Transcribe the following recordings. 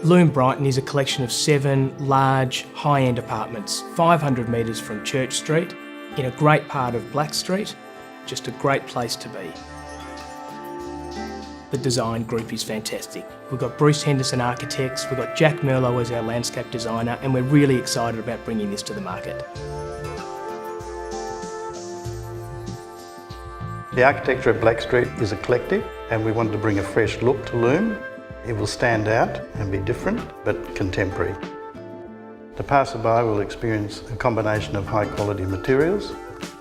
Lume Brighton is a collection of 7 large, high-end apartments, 500 metres from Church Street, in a great part of Black Street. Just a great place to be. The design group is fantastic. We've got Bruce Henderson Architects, we've got Jack Merlo as our landscape designer, and we're really excited about bringing this to the market. The architecture at Black Street is eclectic, and we wanted to bring a fresh look to Lume. It will stand out and be different, but contemporary. The passerby will experience a combination of high quality materials.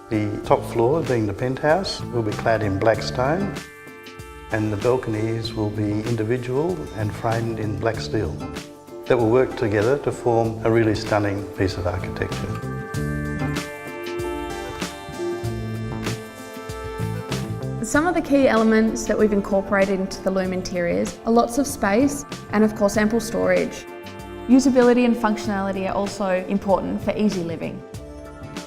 The top floor, being the penthouse, will be clad in black stone, and the balconies will be individual and framed in black steel. That will work together to form a really stunning piece of architecture. Some of the key elements that we've incorporated into the Lume interiors are lots of space and of course ample storage. Usability and functionality are also important for easy living.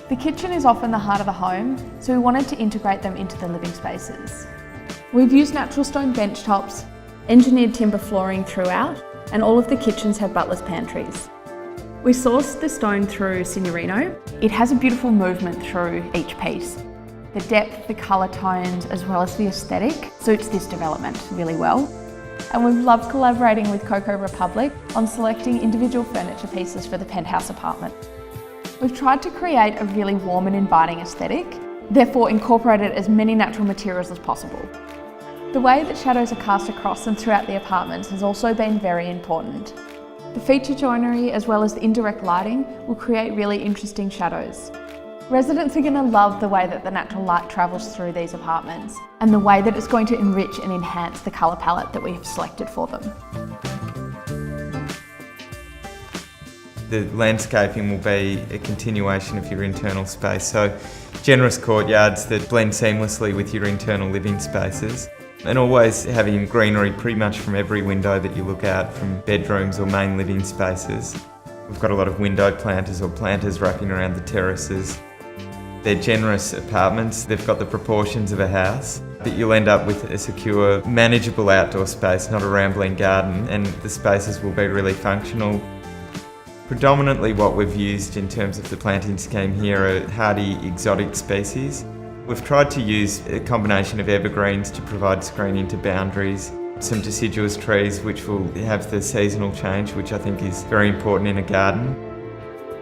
The kitchen is often the heart of the home, so we wanted to integrate them into the living spaces. We've used natural stone bench tops, engineered timber flooring throughout, and all of the kitchens have butler's pantries. We sourced the stone through Signorino. It has a beautiful movement through each piece. The depth, the colour tones, as well as the aesthetic suits this development really well. And we've loved collaborating with Coco Republic on selecting individual furniture pieces for the penthouse apartment. We've tried to create a really warm and inviting aesthetic, therefore incorporated as many natural materials as possible. The way that shadows are cast across and throughout the apartments has also been very important. The feature joinery as well as the indirect lighting will create really interesting shadows. Residents are going to love the way that the natural light travels through these apartments and the way that it's going to enrich and enhance the colour palette that we've selected for them. The landscaping will be a continuation of your internal space, so generous courtyards that blend seamlessly with your internal living spaces, and always having greenery pretty much from every window that you look out from bedrooms or main living spaces. We've got a lot of window planters or planters wrapping around the terraces. They're generous apartments, they've got the proportions of a house, but you'll end up with a secure, manageable outdoor space, not a rambling garden, and the spaces will be really functional. Predominantly what we've used in terms of the planting scheme here are hardy exotic species. We've tried to use a combination of evergreens to provide screening to boundaries, some deciduous trees which will have the seasonal change, which I think is very important in a garden.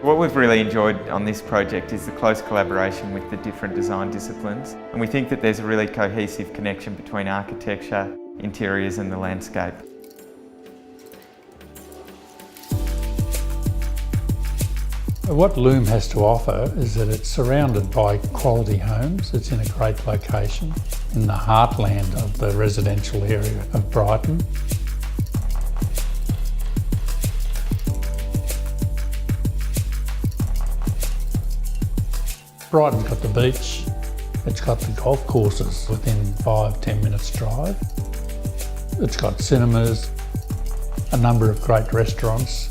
What we've really enjoyed on this project is the close collaboration with the different design disciplines, and we think that there's a really cohesive connection between architecture, interiors and the landscape. What Lume has to offer is that it's surrounded by quality homes. It's in a great location in the heartland of the residential area of Brighton. Brighton's got the beach, it's got the golf courses within 5-10 minutes drive. It's got cinemas, a number of great restaurants,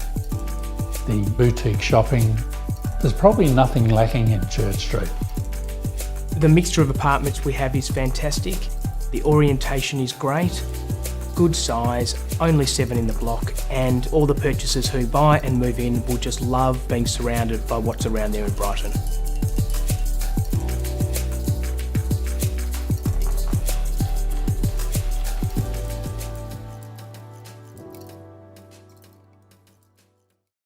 the boutique shopping. There's probably nothing lacking in Church Street. The mixture of apartments we have is fantastic. The orientation is great, good size, only 7 in the block, and all the purchasers who buy and move in will just love being surrounded by what's around there in Brighton.